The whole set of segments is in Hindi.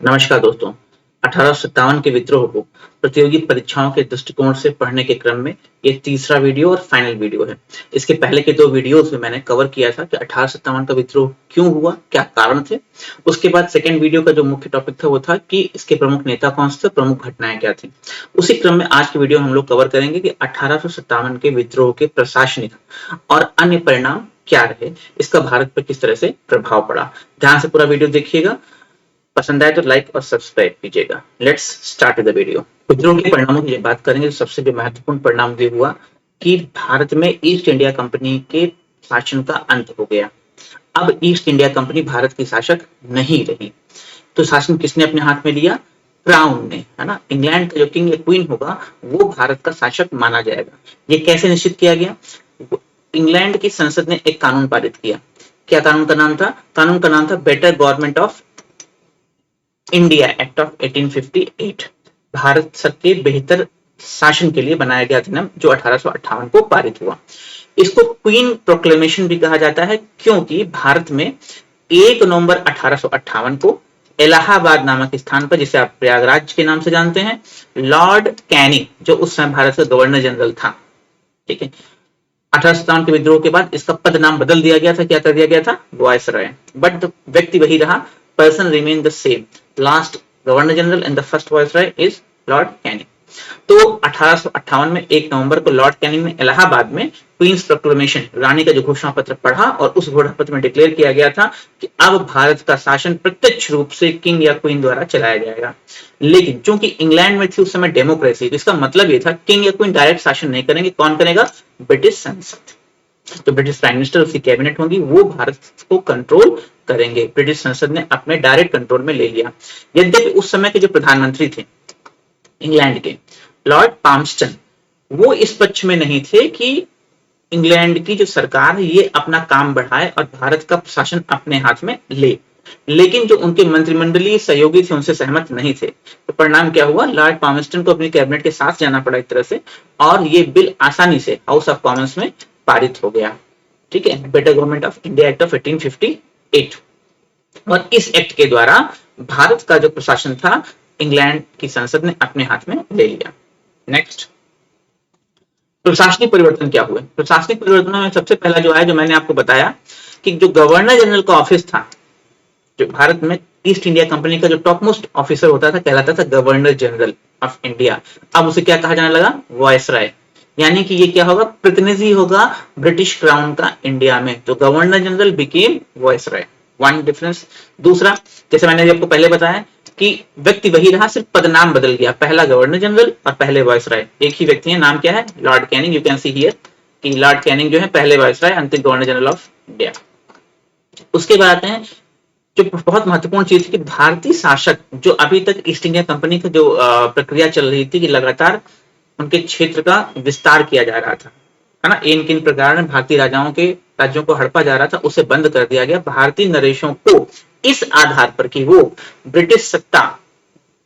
नमस्कार दोस्तों। 1857 के विद्रोह को प्रतियोगी परीक्षाओं के दृष्टिकोण से पढ़ने के क्रम में ये तीसरा वीडियो और फाइनल वीडियो है। इसके पहले के 2 वीडियोस में मैंने कवर किया था कि 1857 का विद्रोह क्यों हुआ, क्या कारण थे। उसके बाद सेकंड वीडियो का जो मुख्य टॉपिक था वो था कि इसके प्रमुख नेता कौन से थे, प्रमुख घटनाएं क्या थी। उसी क्रम में आज की वीडियो हम लोग कवर करेंगे कि 1857 के विद्रोह के प्रशासनिक और अन्य परिणाम क्या रहे, इसका भारत पर किस तरह से प्रभाव पड़ा। ध्यान से पूरा वीडियो देखिएगा, पसंद आए तो लाइक और सब्सक्राइब कीजिएगा। Let's start the video. विद्रोह के परिणामों की बात करेंगे तो सबसे जो महत्वपूर्ण परिणाम ये हुआ कि भारत में ईस्ट इंडिया कंपनी के शासन का अंत हो गया। अब ईस्ट इंडिया कंपनी भारत की शासक नहीं रही, तो शासन किसने अपने हाथ में लिया? क्राउन ने, है ना। इंग्लैंड का जो किंग या क्वीन होगा वो भारत का शासक माना जाएगा। ये कैसे निश्चित किया गया? इंग्लैंड की संसद ने एक कानून पारित किया। क्या कानून का नाम था? कानून का नाम था better government of India act of 1858। Bharat के बेहतर शासन के लिए बनाया गया अधिनियम जो 1858 को पारित हुआ। इसको क्वीन प्रोक्लेमेशन भी कहा जाता है, क्योंकि भारत में 1 नवंबर 1858 को इलाहाबाद नामक स्थान पर, जिसे आप प्रयागराज के नाम से जानते हैं, लॉर्ड कैनिंग, जो उस समय भारत का गवर्नर जनरल था, ठीक है, 1857 के विद्रोह के बाद इसका पद नाम बदल दिया गया था। क्या कर दिया गया था? वायसराय। बट व्यक्ति वही रहा, person remain the same. Last governor general and the first viceroy is Lord Canning. तो 1858 में 1 नवंबर को लॉर्ड कैनिंग ने इलाहाबाद में क्वींस प्रोक्लेमेशन, रानी का जो घोषणा पत्र पढ़ा, और उस घोषणा पत्र में डिक्लेयर किया गया था कि अब भारत का शासन प्रत्यक्ष रूप से किंग या क्वीन द्वारा चलाया जाएगा। लेकिन चूंकि इंग्लैंड में थी उस समय डेमोक्रेसी, तो इसका मतलब ये था किंग या क्वीन डायरेक्ट शासन नहीं करेंगे। कौन करेगा? ब्रिटिश संसद। तो ब्रिटिश प्राइम मिनिस्टर, उसकी कैबिनेट होगी, वो भारत को कंट्रोल करेंगे। ब्रिटिश संसद ने अपने डायरेक्ट कंट्रोल में ले लिया। यद्यपि उस समय के जो प्रधानमंत्री थे इंग्लैंड के, लॉर्ड पाल्मस्टन, वो इस पक्ष में नहीं थे कि इंग्लैंड की जो सरकार है ये अपना काम बढ़ाए और भारत का शासन अपने हाथ में ले। लेकिन जो उनके मंत्रिमंडलीय सहयोगी थे उनसे सहमत नहीं थे। तो परिणाम क्या हुआ? लॉर्ड पाल्मस्टन को अपनी कैबिनेट के साथ जाना पड़ा एक तरह से, और ये बिल आसानी से हाउस ऑफ कॉमन्स में पारित हो गया। ठीक है, better government of India act of 1858। और इस एक्ट के द्वारा भारत का जो प्रशासन था इंग्लैंड की संसद ने अपने हाथ में ले लिया। नेक्स्ट, प्रशासनिक परिवर्तन क्या हुए? प्रशासनिक परिवर्तनों में सबसे पहला जो है, जो मैंने आपको बताया कि जो गवर्नर जनरल का ऑफिस था, जो भारत में ईस्ट इंडिया कंपनी का जो टॉप मोस्ट ऑफिसर होता था, कहलाता था गवर्नर जनरल ऑफ इंडिया। अब उसे क्या कहा जाने लगा? वायसराय। यानी कि ये क्या होगा? प्रतिनिधि होगा ब्रिटिश क्राउन का इंडिया में। तो governor general became viceroy. One difference. दूसरा, जैसे मैंने आपको पहले बताया कि व्यक्ति वही रहा, सिर्फ पदनाम बदल गया। पहला गवर्नर जनरल और पहले वायसराय एक ही व्यक्ति है। नाम क्या है? Lord Canning. You can see here कि लॉर्ड कैनिंग जो है पहले वायसराय, अंतिम गवर्नर जनरल ऑफ इंडिया। उसके बाद आते हैं जो बहुत महत्वपूर्ण चीज थी कि भारतीय शासक, जो अभी तक ईस्ट इंडिया कंपनी की जो प्रक्रिया चल रही थी कि लगातार उनके क्षेत्र का विस्तार किया जा रहा था, है ना, इन किन प्रकार भारतीय राजाओं के राज्यों को हड़पा जा रहा था, उसे बंद कर दिया गया भारतीय नरेशों को, इस आधार पर कि वो ब्रिटिश सत्ता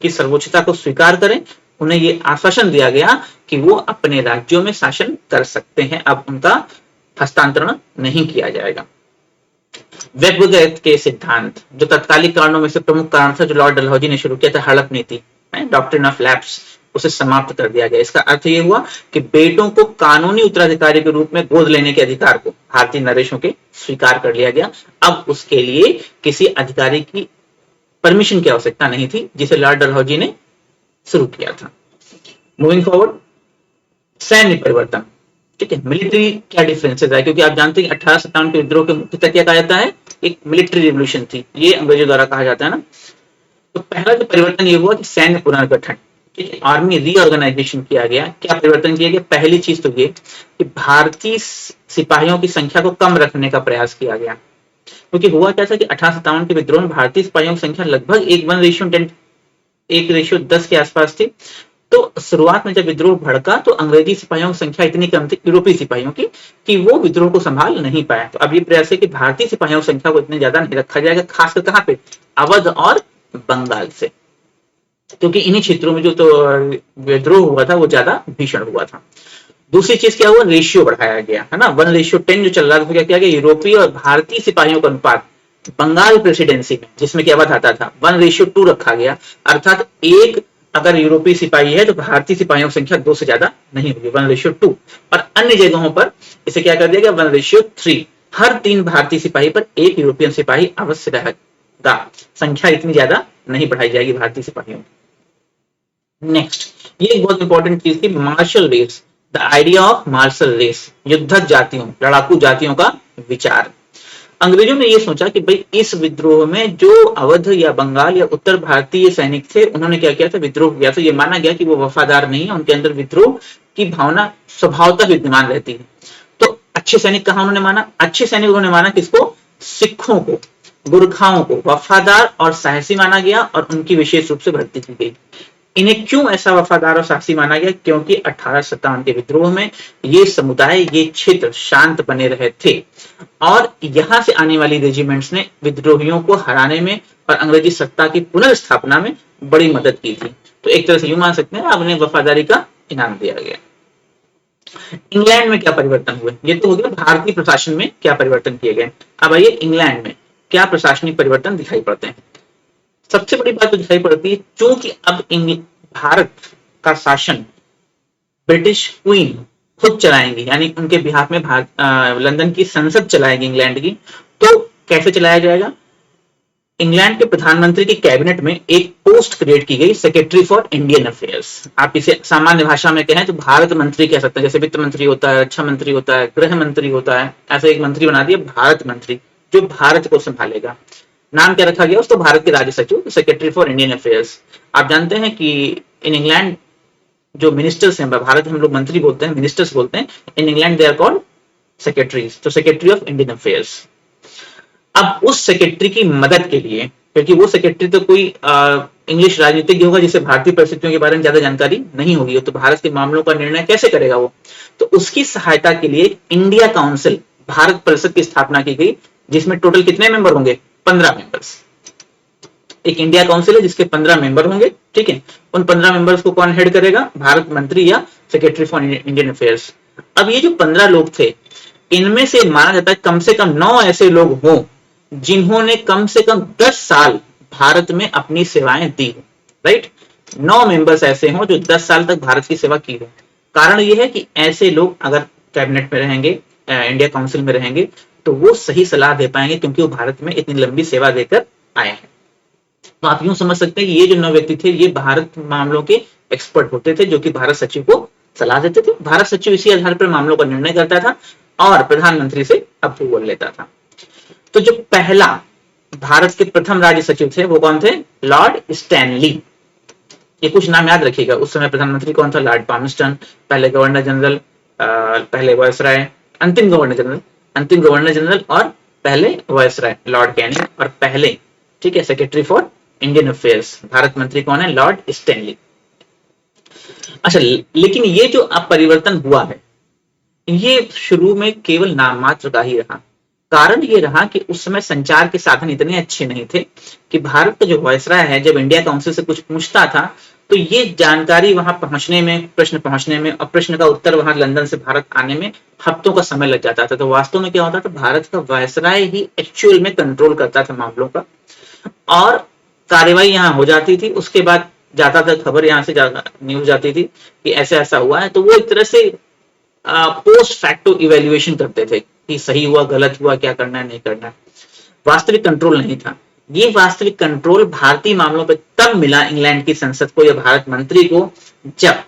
की सर्वोच्चता को स्वीकार करें। उन्हें ये आश्वासन दिया गया कि वो अपने राज्यों में शासन कर सकते हैं, अब उनका हस्तांतरण नहीं किया जाएगा। वेबगैत के सिद्धांत, जो तत्कालिक कारणों में से प्रमुख कारण था, जो लॉर्ड डलहौजी ने शुरू किया था, हड़प नीति, डॉक्ट्रिन ऑफ लैप्स, उसे समाप्त कर दिया गया। इसका अर्थ यह हुआ कि बेटों को कानूनी उत्तराधिकारी के रूप में गोद लेने के अधिकार को भारतीय नरेशों के स्वीकार कर लिया गया। अब उसके लिए किसी अधिकारी की परमिशन की आवश्यकता नहीं थी, जिसे लॉर्ड डलहौजी ने शुरू किया था। मूविंग फॉरवर्ड, सैन्य परिवर्तन। ठीक है, मिलिट्री क्या डिफरेंसेस है, क्योंकि आप जानते हैं 1857 के विद्रोह के मुख्यतः क्या कहा जाता है? एक मिलिट्री रिवोल्यूशन थी, ये अंग्रेजों द्वारा कहा जाता है ना। तो पहला जो परिवर्तन ये हुआ कि सैन्य पुनर्गठन, ठीक है, आर्मी रीऑर्गेनाइजेशन किया गया। क्या परिवर्तन किया गया? पहली चीज तो ये कि भारतीय सिपाहियों की संख्या को कम रखने का प्रयास किया गया। क्योंकि हुआ क्या था कि 1857 के विद्रोह में भारतीय सिपाहियों की संख्या लगभग 1:10 के आसपास थी। तो शुरुआत में जब विद्रोह भड़का तो अंग्रेजी सिपाहियों की संख्या इतनी कम थी, यूरोपीय सिपाहियों की, कि वो विद्रोह को संभाल नहीं पाया। तो अब ये प्रयास है कि भारतीय सिपाहियों की संख्या को इतने ज्यादा नहीं रखा जाएगा, खासकर कहां पे? अवध और बंगाल से, क्योंकि इन्हीं क्षेत्रों में जो तो विद्रोह हुआ था वो ज्यादा भीषण हुआ था। दूसरी चीज क्या हुआ? रेशियो बढ़ाया गया, है ना, 1:10 जो चल रहा था, क्या किया गया? यूरोपीय और भारतीय सिपाहियों का अनुपात बंगाल प्रेसिडेंसी में, जिसमें क्या बात आता था 1:2 रखा गया, अर्थात एक अगर यूरोपीय सिपाही है तो भारतीय सिपाहियों की संख्या 2 से ज्यादा नहीं होगी, 1:2। और अन्य जगहों पर इसे क्या कर दिया गया 1:3, हर 3 भारतीय सिपाही पर एक यूरोपियन सिपाही अवश्य रहेगा, संख्या इतनी ज्यादा नहीं बढ़ाई जाएगी भारतीय सिपाहियों की। नेक्स्ट, ये एक बहुत इंपॉर्टेंट चीज थी, martial race, the idea of martial race, युद्धक जातियों, लड़ाकू जातियों का विचार। अंग्रेजों ने ये सोचा कि भाई इस विद्रोह में जो अवध या बंगाल या उत्तर भारतीय सैनिक थे, उन्होंने क्या किया था, विद्रोह किया था। ये माना गया कि वो वफादार नहीं है, उनके अंदर विद्रोह की भावना स्वभावतः विद्यमान रहती है। तो अच्छे सैनिक कहा उन्होंने माना, अच्छे सैनिक उन्होंने माना किसको, सिखों को, गुरखाओं को वफादार और साहसी माना गया और उनकी विशेष रूप से भर्ती की गई। इन्हें क्यों ऐसा वफादार और साहसी माना गया, क्योंकि 1857 के विद्रोह में ये समुदाय, ये क्षेत्र शांत बने रहे थे और यहां से आने वाली रेजिमेंट्स ने विद्रोहियों को हराने में और अंग्रेजी सत्ता की पुनर्स्थापना में बड़ी मदद की थी। तो एक तरह से यूं मान सकते हैं अब उन्हें वफादारी का इनाम दिया गया। इंग्लैंड में क्या परिवर्तन हुए, ये तो हो गया भारतीय प्रशासन में क्या परिवर्तन किए गए। अब आइए इंग्लैंड में क्या प्रशासनिक परिवर्तन दिखाई पड़ते हैं। सबसे बड़ी बात तो दिखाई पड़ती है, चूंकि अब भारत का शासन ब्रिटिश क्वीन खुद चलाएंगी, यानी उनके बिहाफ में लंदन की संसद चलाएगी इंग्लैंड की। तो कैसे चलाया जाएगा, इंग्लैंड के प्रधानमंत्री की कैबिनेट में एक पोस्ट क्रिएट की गई, सेक्रेटरी फॉर इंडियन अफेयर्स। आप इसे सामान्य भाषा में कहें तो भारत मंत्री कह सकते हैं, जैसे वित्त मंत्री होता है, रक्षा मंत्री होता है, गृह मंत्री होता है, ऐसे एक मंत्री बना दिया भारत मंत्री, जो भारत को संभालेगा। नाम क्या रखा गया उसको, भारत के राज्य सचिव, सेक्रेटरी फॉर इंडियन अफेयर्स। आप जानते हैं कि इन इंग्लैंड जो मिनिस्टर्स हैं, भारत हम लोग मंत्री बोलते हैं, मिनिस्टर्स बोलते हैं, in England they are called secretaries, तो सेक्रेटरी ऑफ इंडियन अफेयर्स। अब उस सेक्रेटरी की मदद के लिए, क्योंकि वो सेक्रेटरी तो कोई इंग्लिश राजनीतिज्ञ होगा जिसे भारतीय परिस्थितियों के बारे में ज्यादा जानकारी नहीं होगी, तो भारत के मामलों का निर्णय कैसे करेगा वो, तो उसकी सहायता के लिए इंडिया काउंसिल, भारत परिषद की स्थापना की गई, जिसमें टोटल कितने मेंबर होंगे, 15 मेंबर्स। एक इंडिया काउंसिल है जिसके 15 मेंबर होंगे, ठीक है। उन 15 मेंबर्स को कौन हेड करेगा, भारत मंत्री या सेक्रेटरी फॉर इंडियन अफेयर्स। अब ये जो 15 लोग थे, इनमें से माना जाता है कम से कम 9 ऐसे लोग हों जिन्होंने कम से कम 10 साल भारत में अपनी सेवाएं दी हो, राइट। 9 मेंबर्स ऐसे हों जो 10 साल तक भारत की सेवा की हो। कारण यह है कि ऐसे लोग अगर कैबिनेट में रहेंगे, इंडिया काउंसिल में रहेंगे, तो वो सही सलाह दे पाएंगे, क्योंकि वो भारत में इतनी लंबी सेवा देकर आए हैं। तो आप यूं समझ सकते हैं कि ये जो 9 व्यक्ति थे, ये भारत मामलों के एक्सपर्ट होते थे, जो कि भारत सचिव को सलाह देते थे। भारत सचिव इसी आधार पर मामलों का निर्णय करता था और प्रधानमंत्री से अप्रूवल लेता था। तो जो पहला भारत के प्रथम राज्य सचिव थे वो कौन थे, लॉर्ड स्टैनली। ये कुछ नाम याद रखिएगा, उस समय प्रधानमंत्री कौन था, लॉर्ड पामस्टन, पहले गवर्नर जनरल, पहले वायसराय, अंतिम गवर्नर जनरल और पहले वायसराय लॉर्ड कैनिंग, और पहले, ठीक है, secretary for Indian affairs Bharat मंत्री कौन है, लॉर्ड स्टैनली। अच्छा, लेकिन ये जो अब परिवर्तन हुआ है, ये शुरू में केवल नाम मात्र का ही रहा। कारण ये रहा कि उस समय संचार के साधन इतने अच्छे नहीं थे कि भारत का जो वायसराय है, जब इंडिया काउंसिल से कुछ पूछता था तो ये जानकारी वहां पहुंचने में, प्रश्न पहुंचने में और प्रश्न का उत्तर वहां लंदन से भारत आने में हफ्तों का समय लग जाता था। तो वास्तव में क्या होता था, भारत का वायसराय ही एक्चुअल में कंट्रोल करता था मामलों का, और कार्यवाही यहाँ हो जाती थी। उसके बाद जाता था खबर, यहाँ से न्यूज जाती थी कि ऐसा ऐसा हुआ है, तो वो एक तरह से पोस्ट फैक्टो इवेल्युएशन करते थे कि सही हुआ, गलत हुआ, क्या करना है, नहीं करना है। वास्तविक कंट्रोल नहीं था। ये वास्तविक कंट्रोल भारतीय मामलों पर तब मिला इंग्लैंड की संसद को या भारत मंत्री को, जब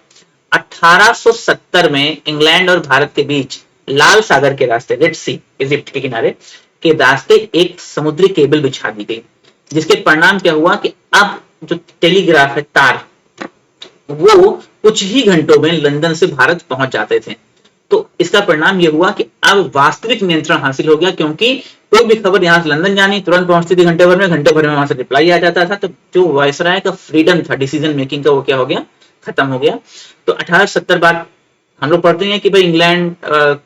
1870 में इंग्लैंड और भारत के बीच लाल सागर के रास्ते, रेड सी, इजिप्ट के किनारे के रास्ते एक समुद्री केबल बिछा दी गई, जिसके परिणाम क्या हुआ कि अब जो टेलीग्राफ है, तार, वो कुछ ही घंटों में लंदन से भारत पहुंच जाते थे। तो इसका परिणाम यह हुआ कि अब वास्तविक नियंत्रण हासिल हो गया, क्योंकि कोई भी खबर यहां से लंदन जानी तुरंत पहुंचती थी, घंटे भर में वहां से रिप्लाई आ जाता था। तो जो वायसराय का फ्रीडम था डिसीजन मेकिंग का, वो क्या हो गया, खत्म हो गया। तो 1870 बाद हम लोग पढ़ते हैं कि भाई इंग्लैंड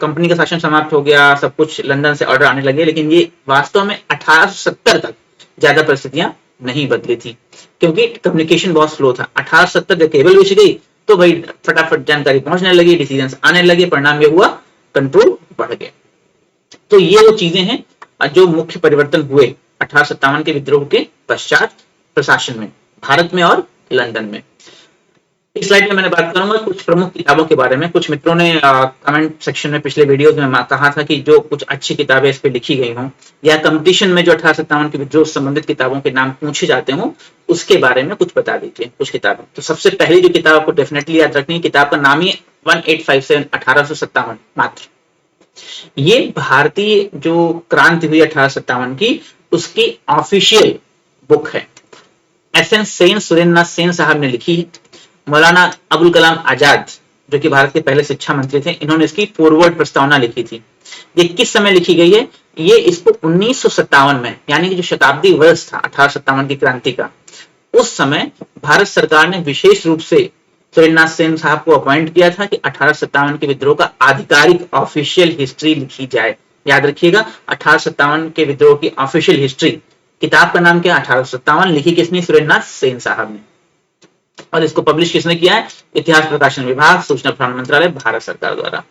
कंपनी का शासन समाप्त हो गया, सब कुछ लंदन से ऑर्डर आने लगे, लेकिन ये वास्तव में 1870 तक ज्यादा परिस्थितियां नहीं बदली थी, क्योंकि कम्युनिकेशन बहुत स्लो था। 1870 जब केबल बिछ गई तो भाई फटाफट जानकारी पहुंचने लगी, डिसीजंस आने लगे, परिणाम ये हुआ कंट्रोल बढ़ गया। तो ये वो चीजें हैं जो मुख्य परिवर्तन हुए 1857 के विद्रोह के पश्चात प्रशासन में, भारत में और लंदन में। इस स्लाइड में मैंने बात करूंगा कुछ प्रमुख किताबों के बारे में। कुछ मित्रों ने कमेंट सेक्शन में पिछले वीडियोस में कहा था कि जो कुछ अच्छी किताबें इस पे लिखी गई हों या कंपटीशन में जो 1857 के विद्रोह से संबंधित किताबों के नाम पूछे जाते हों उसके बारे में कुछ बता दीजिए कुछ किताबें। तो सबसे पहली जो किताब आपको डेफिनेटली याद रखनी है, किताब का नाम ही 1857 1857 मात्र। ये भारतीय जो क्रांति हुई 1857 की उसकी ऑफिशियल बुक है। एस.एन. सेन, सुरेंद्रनाथ सेन साहब ने लिखी है। मौलाना अबुल कलाम आजाद जो कि भारत के पहले शिक्षा मंत्री थे, इन्होंने इसकी फॉरवर्ड प्रस्तावना लिखी थी। ये किस समय लिखी गई है? ये इसको 1957 में, यानी कि जो शताब्दी वर्ष था 1857 की क्रांति का, उस समय भारत सरकार ने विशेष रूप से सुरेंद्रनाथ सेन साहब को अपॉइंट किया था कि 1857 के विद्रोह का आधिकारिक ऑफिशियल हिस्ट्री लिखी जाए। याद रखिएगा, 1857 के विद्रोह की ऑफिशियल हिस्ट्री, किताब का नाम क्या? 1857। लिखी किसने? सुरेंद्रनाथ सेन साहब ने। और इसको पब्लिश किसने किया है? इतिहास प्रकाशन विभाग, सूचना प्रसारण मंत्रालय, भारत सरकार द्वारा।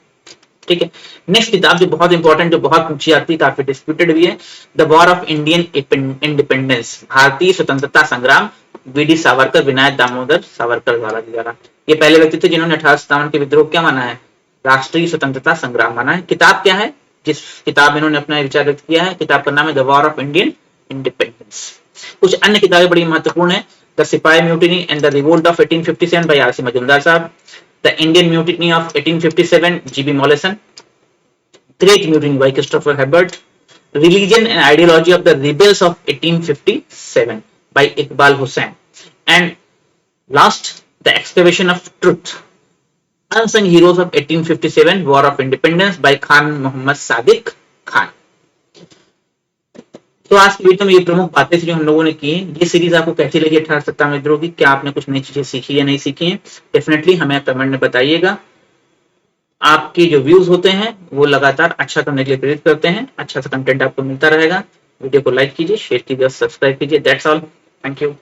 ठीक है। नेक्स्ट किताब जो बहुत इंपॉर्टेंट, जो बहुत पूछी जाती है, काफी डिस्प्यूटेड भी है, the war of Indian independence, भारतीय स्वतंत्रता संग्राम, वी.डी. सावरकर, विनायक दामोदर सावरकर द्वारा। ये पहले व्यक्ति थे जिन्होंने 1857 के विद्रोह क्या माना है? राष्ट्रीय स्वतंत्रता संग्राम माना है। किताब क्या है जिस किताब में इन्होंने अपना विचार व्यक्त किया है? किताब का नाम है the war of Indian independence. कुछ अन्य किताबें बड़ी महत्वपूर्ण है। The sipahi mutiny and the revolt of 1857 by RC. Majumdar साहब, the Indian mutiny of 1857 GB. Malleson, great mutiny by Christopher Hibbert, religion and ideology of the rebels of 1857 by Iqbal Hussain, and last the excavation of truth, unsung heroes of 1857 war of independence by Khan Mohammad Sadiq Khan. तो आज की वीडियो में ये प्रमुख बातें थी जो हम लोगों ने की। ये सीरीज आपको कैसी लगी 1857 विद्रोह की? क्या आपने कुछ नई चीजें सीखी या नहीं सीखी हैं? डेफिनेटली हमें कमेंट में बताइएगा। आपके जो व्यूज होते हैं वो लगातार अच्छा करने के लिए प्रेरित करते हैं। अच्छा सा कंटेंट आपको मिलता रहेगा। वीडियो को लाइक कीजिए, शेयर कीजिए और सब्सक्राइब कीजिए। That's all. Thank you.